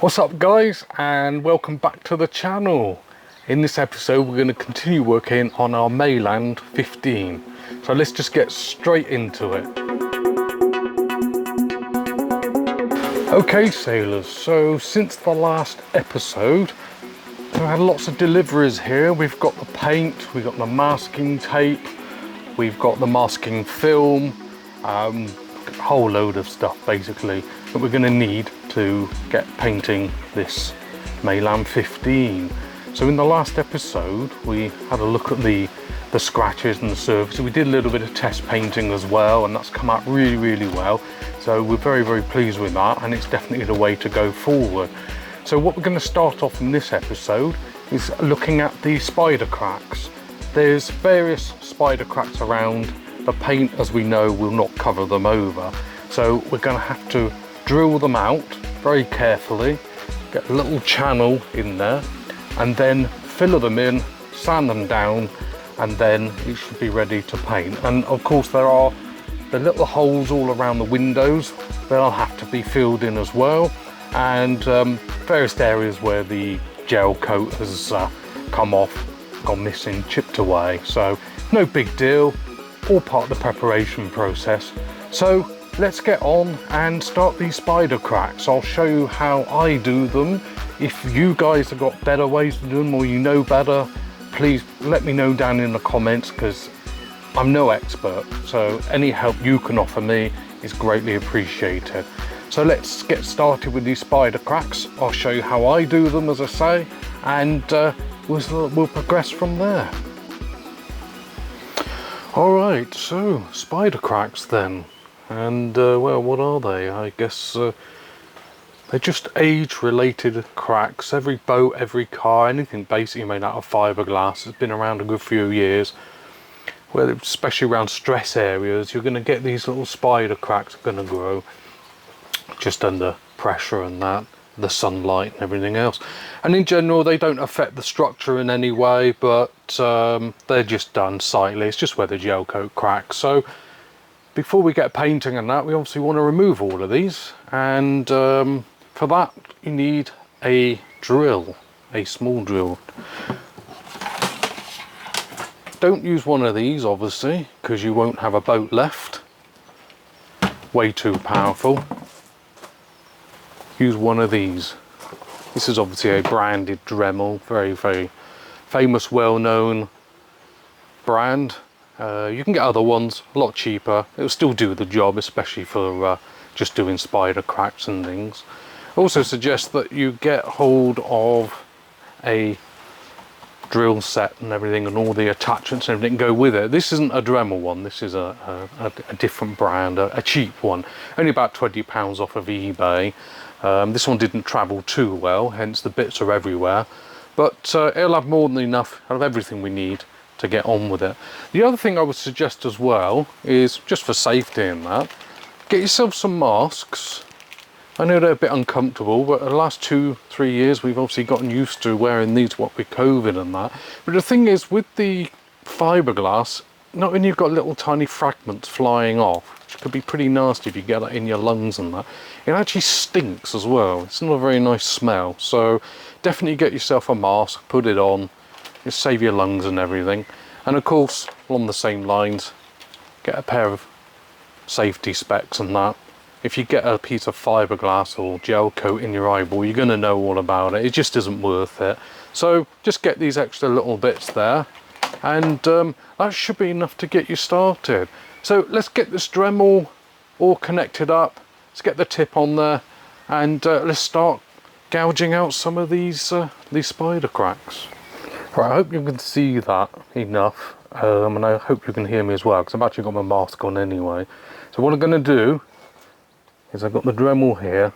What's up guys, and welcome back to the channel. In this episode we're going to continue working on our Mayland 15. So let's just get straight into it. Okay sailors, so since the last episode we've had lots of deliveries here. We've got the paint, we've got the masking tape, we've got the masking film, a whole load of stuff basically that we're going to need to get painting this Mayland 15. So in the last episode we had a look at the scratches and the surface. We did a little bit of test painting as well, and that's come out really well. So we're very pleased with that, and it's definitely the way to go forward. So what we're going to start off in this episode is looking at the spider cracks. There's various spider cracks around. The paint, as we know, will not cover them over. So we're going to have to drill them out very carefully, get a little channel in there, and then fill them in, sand them down, and then it should be ready to paint. And of course there are the little holes all around the windows. They'll have to be filled in as well, and various areas where the gel coat has come off, gone missing, chipped away. So no big deal, all part of the preparation process. So let's get on and start these spider cracks. I'll show you how I do them. If you guys have got better ways to do them, or you know better, please let me know down in the comments, because I'm no expert. So any help you can offer me is greatly appreciated. So let's get started with these spider cracks. I'll show you how I do them, as I say, and we'll progress from there. Alright, so spider cracks then. And well, what are they? I guess they're just age-related cracks. Every boat, every car, anything basically made out of fiberglass has been around a good few years. Where, especially around stress areas, you're going to get these little spider cracks going to grow just under pressure and that, the sunlight and everything else. And in general, they don't affect the structure in any way, but they're just done slightly. It's just where the gel coat cracks. So before we get painting and that, we obviously want to remove all of these, and for that you need a drill, a small drill. Don't use one of these obviously, because you won't have a boat left, way too powerful. Use one of these. This is obviously a branded Dremel, very famous, well-known brand. You can get other ones a lot cheaper. It'll still do the job, especially for just doing spider cracks and things. I also suggest that you get hold of a drill set and everything, and all the attachments and everything go with it. This isn't a Dremel one, this is a different brand, a cheap one, only about £20 off of eBay. This one didn't travel too well, hence the bits are everywhere, but it'll have more than enough of everything we need to get on with it. The other thing I would suggest as well is, just for safety in that, get yourself some masks. I know they're a bit uncomfortable, but the last 2-3 years we've obviously gotten used to wearing these, what with COVID and that. But the thing is, with the fiberglass, not only you've got little tiny fragments flying off, which could be pretty nasty if you get that in your lungs and that, it actually stinks as well. It's not a very nice smell. So definitely get yourself a mask, put it on, just save your lungs and everything. And of course, along the same lines, get a pair of safety specs and that. If you get a piece of fiberglass or gel coat in your eyeball, you're going to know all about it. It just isn't worth it. So just get these extra little bits there, and that should be enough to get you started. So let's get this Dremel all connected up. Let's get the tip on there, and let's start gouging out some of these spider cracks. Right, I hope you can see that enough, and I hope you can hear me as well, because I've actually got my mask on anyway. So what I'm going to do is, I've got the Dremel here.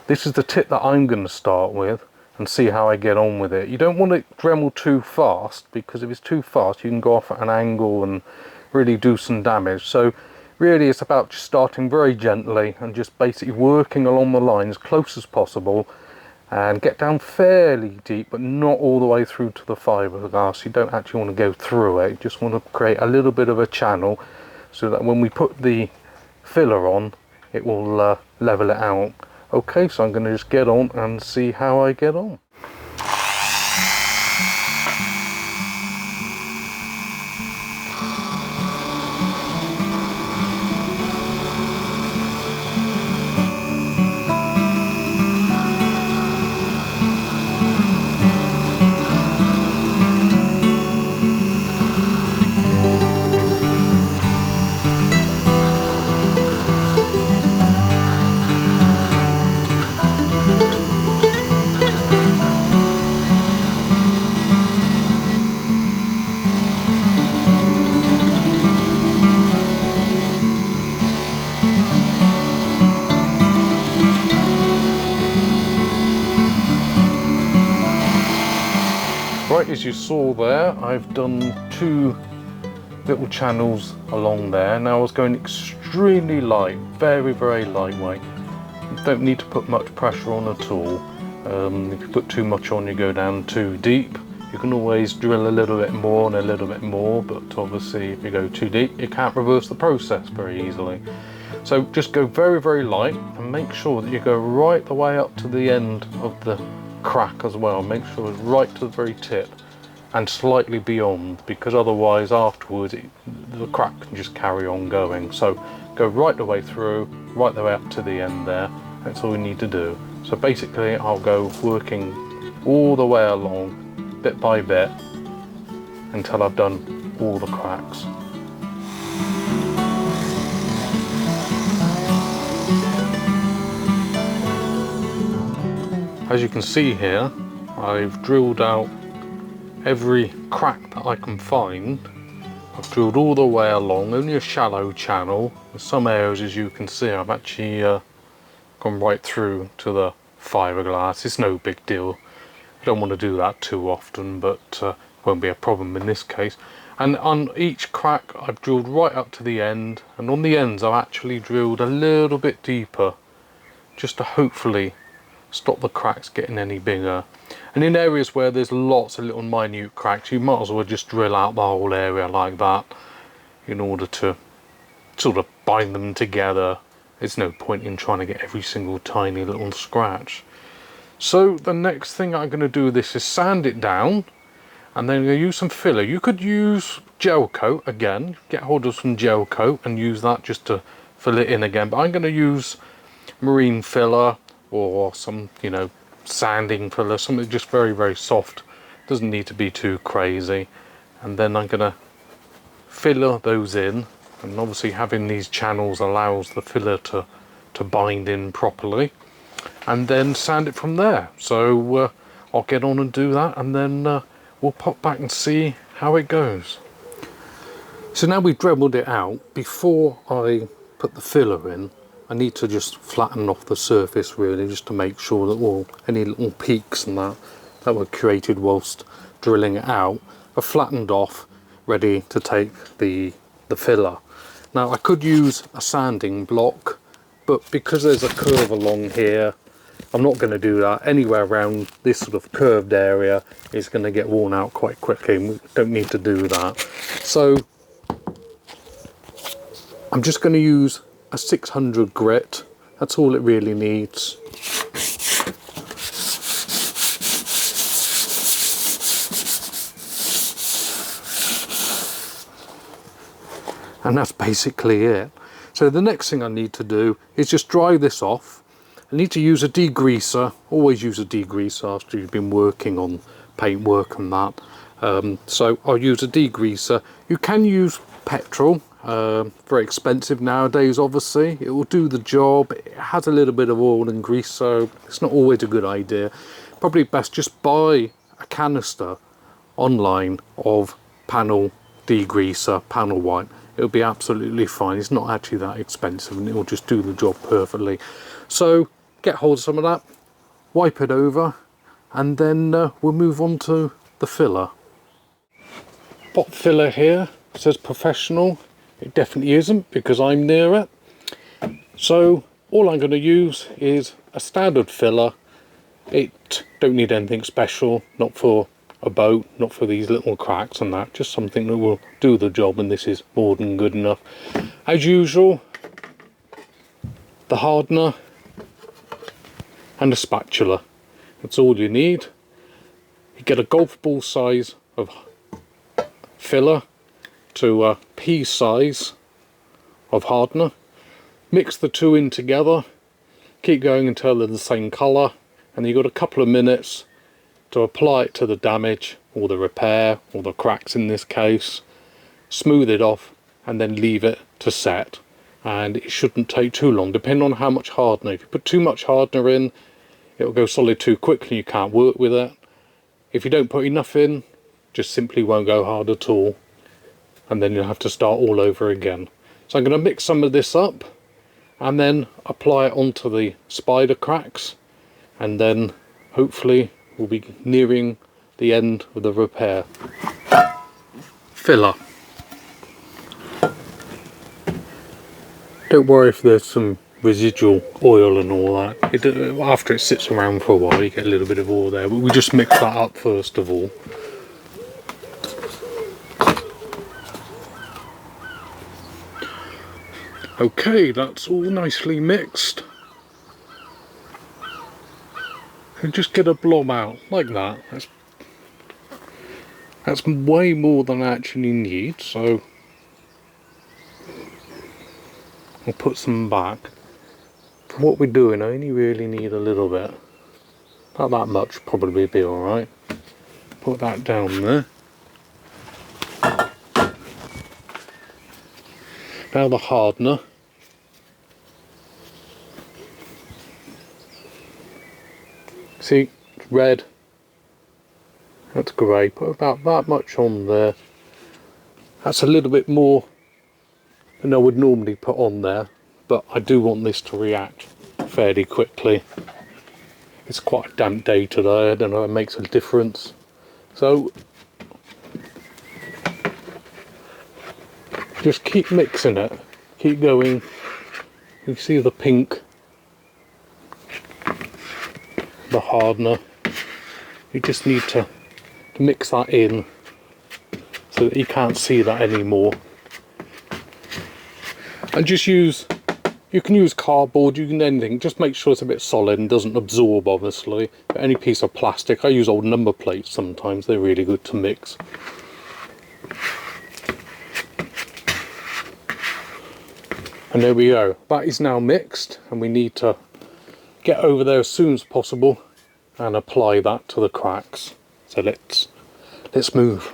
This is the tip that I'm going to start with, and see how I get on with it. You don't want to Dremel too fast, because if it's too fast you can go off at an angle and really do some damage. So really it's about just starting very gently and just basically working along the line as close as possible, and get down fairly deep, but not all the way through to the fiberglass. You don't actually want to go through it. You just want to create a little bit of a channel, so that when we put the filler on, it will level it out. Okay, so I'm going to just get on and see how I get on. Right, as you saw there, I've done 2 little channels along there. Now I was going extremely light, very, very lightweight. You don't need to put much pressure on at all. If you put too much on, you go down too deep. You can always drill a little bit more and a little bit more, but obviously if you go too deep, you can't reverse the process very easily. So just go very, very light and make sure that you go right the way up to the end of the crack as well. Make sure it's right to the very tip and slightly beyond, because otherwise afterwards the crack can just carry on going. So go right the way through, right the way up to the end there. That's all we need to do. So basically I'll go working all the way along, bit by bit, until I've done all the cracks. As you can see here, I've drilled out every crack that I can find. I've drilled all the way along, only a shallow channel. In some areas, as you can see, I've actually gone right through to the fiberglass. It's no big deal. I don't want to do that too often, but won't be a problem in this case. And on each crack, I've drilled right up to the end, and on the ends, I've actually drilled a little bit deeper, just to hopefully stop the cracks getting any bigger. And in areas where there's lots of little minute cracks, you might as well just drill out the whole area like that in order to sort of bind them together. There's no point in trying to get every single tiny little scratch. So the next thing I'm going to do with this is sand it down, and then I'm going to use some filler. You could use Gelcoat again, get hold of some Gelcoat and use that just to fill it in again, but I'm going to use marine filler or some, you know, sanding filler, something just very, very soft. Doesn't need to be too crazy. And then I'm gonna filler those in, and obviously having these channels allows the filler to bind in properly, and then sand it from there. So I'll get on and do that, and then we'll pop back and see how it goes. So now we've Dremeled it out, before I put the filler in, I need to just flatten off the surface really, just to make sure that any little peaks and that were created whilst drilling it out are flattened off, ready to take the filler. Now I could use a sanding block, but because there's a curve along here, I'm not going to do that. Anywhere around this sort of curved area is going to get worn out quite quickly, and we don't need to do that. So I'm just going to use a 600 grit. That's all it really needs. And that's basically it. So the next thing I need to do is just dry this off. I need to use a degreaser. Always use a degreaser after you've been working on paint work and that. So I'll use a degreaser. You can use petrol. Very expensive nowadays, obviously. It will do the job. It has a little bit of oil and grease, so it's not always a good idea. Probably best just buy a canister online of panel degreaser, panel white. It'll be absolutely fine. It's not actually that expensive, and it will just do the job perfectly. So get hold of some of that, wipe it over, and then we'll move on to the filler. Pot filler here says professional. It definitely isn't, because I'm near it. So all I'm going to use is a standard filler. It don't need anything special, not for a boat, not for these little cracks and that, just something that will do the job, and this is more than good enough. As usual, the hardener and a spatula. That's all you need. You get a golf ball size of filler to a pea size of hardener. Mix the two in together, keep going until they're the same colour, and you've got a couple of minutes to apply it to the damage or the repair or the cracks in this case, smooth it off, and then leave it to set. And it shouldn't take too long, depending on how much hardener. If you put too much hardener in, it'll go solid too quickly, you can't work with it. If you don't put enough in, just simply won't go hard at all, and then you'll have to start all over again. So I'm going to mix some of this up and then apply it onto the spider cracks, and then hopefully we'll be nearing the end of the repair. Filler. Don't worry if there's some residual oil and all that. After it sits around for a while you get a little bit of oil there, but we just mix that up first of all. Okay, that's all nicely mixed. And just get a blob out like that. That's way more than I actually need, so I'll put some back. For what we're doing, I only really need a little bit. Not that much, probably be alright. Put that down there. Now the hardener. See, it's red. That's grey. Put about that much on there. That's a little bit more than I would normally put on there, but I do want this to react fairly quickly. It's quite a damp day today, I don't know, it makes a difference. So just keep mixing it, keep going. You see the pink, the hardener. You just need to mix that in so that you can't see that anymore. And just use, you can use cardboard, you can anything, just make sure it's a bit solid and doesn't absorb obviously. But any piece of plastic, I use old number plates sometimes, they're really good to mix. And there we go, that is now mixed, and we need to get over there as soon as possible and apply that to the cracks. So let's move.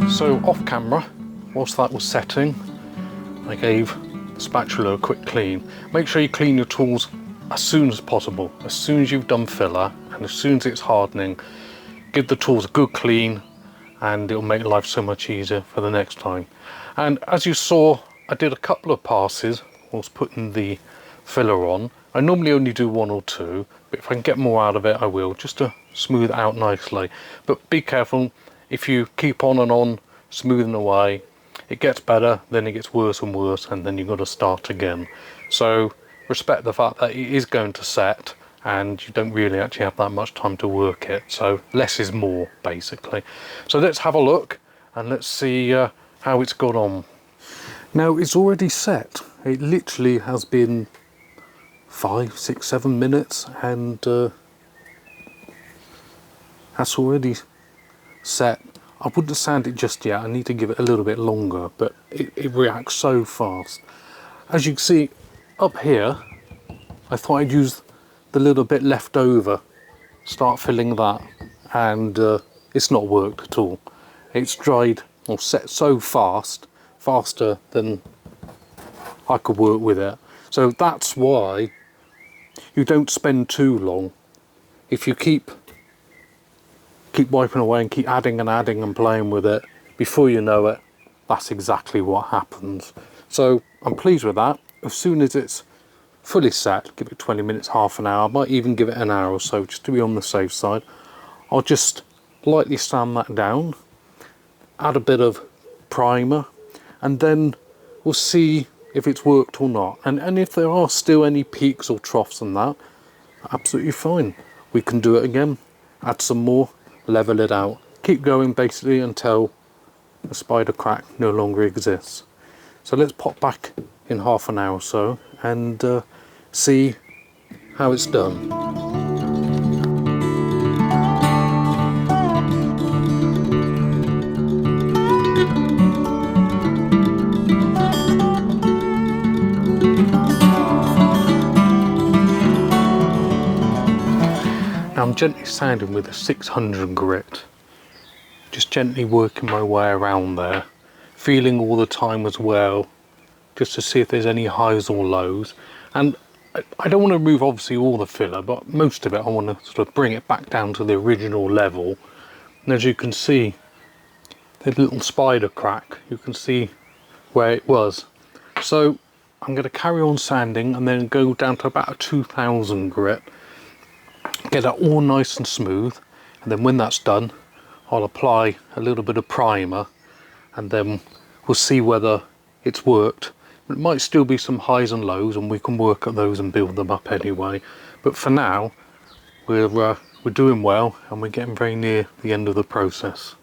So off camera, whilst that was setting, I gave the spatula a quick clean. Make sure you clean your tools as soon as possible. As soon as you've done filler and as soon as it's hardening, give the tools a good clean and it'll make life so much easier for the next time. And as you saw, I did a couple of passes whilst putting the filler on. I normally only do one or two, but if I can get more out of it I will, just to smooth it out nicely. But be careful, if you keep on smoothing away, it gets better, then it gets worse and worse, and then you've got to start again. So respect the fact that it is going to set and you don't really actually have that much time to work it, so less is more basically. So let's have a look and let's see how it's got on. Now it's already set. It literally has been 5, 6, 7 minutes, and that's already set. I wouldn't sand it just yet, I need to give it a little bit longer, but it reacts so fast. As you can see up here, I thought I'd use the little bit left over, start filling that, and it's not worked at all. It's dried or set so fast, faster than I could work with it. So that's why you don't spend too long. If you keep wiping away and keep adding and playing with it, before you know it, that's exactly what happens. So I'm pleased with that. As soon as it's fully set, give it 20 minutes, half an hour, I might even give it an hour or so just to be on the safe side. I'll just lightly sand that down, add a bit of primer, and then we'll see if it's worked or not. And if there are still any peaks or troughs and that, absolutely fine. We can do it again, add some more, level it out. Keep going basically until the spider crack no longer exists. So let's pop back in half an hour or so and see how it's done. Now I'm gently sanding with a 600 grit, just gently working my way around there, feeling all the time as well, just to see if there's any highs or lows. And I don't want to remove obviously all the filler, but most of it I want to sort of bring it back down to the original level. And as you can see, the little spider crack, you can see where it was. So I'm going to carry on sanding and then go down to about a 2000 grit, get that all nice and smooth, and then when that's done I'll apply a little bit of primer and then we'll see whether it's worked. It might still be some highs and lows and we can work at those and build them up anyway, but for now we're doing well and we're getting very near the end of the process.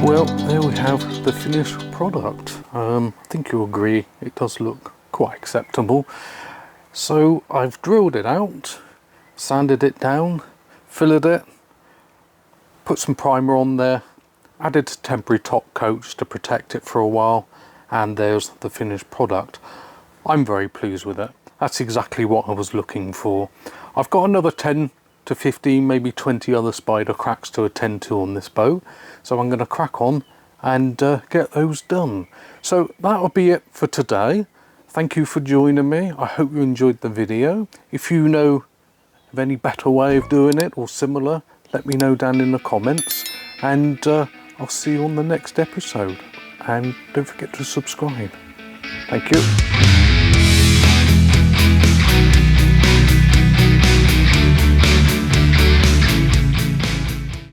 Well, there we have the finished product. I think you'll agree it does look quite acceptable. So I've drilled it out, sanded it down, fillered it, put some primer on there, added temporary top coats to protect it for a while, and there's the finished product. I'm very pleased with it. That's exactly what I was looking for. I've got another 10 to 15, maybe 20 other spider cracks to attend to on this boat, so I'm going to crack on and get those done. So that'll be it for today. Thank you for joining me. I hope you enjoyed the video. If you know of any better way of doing it or similar, let me know down in the comments, and I'll see you on the next episode. And don't forget to subscribe. Thank you.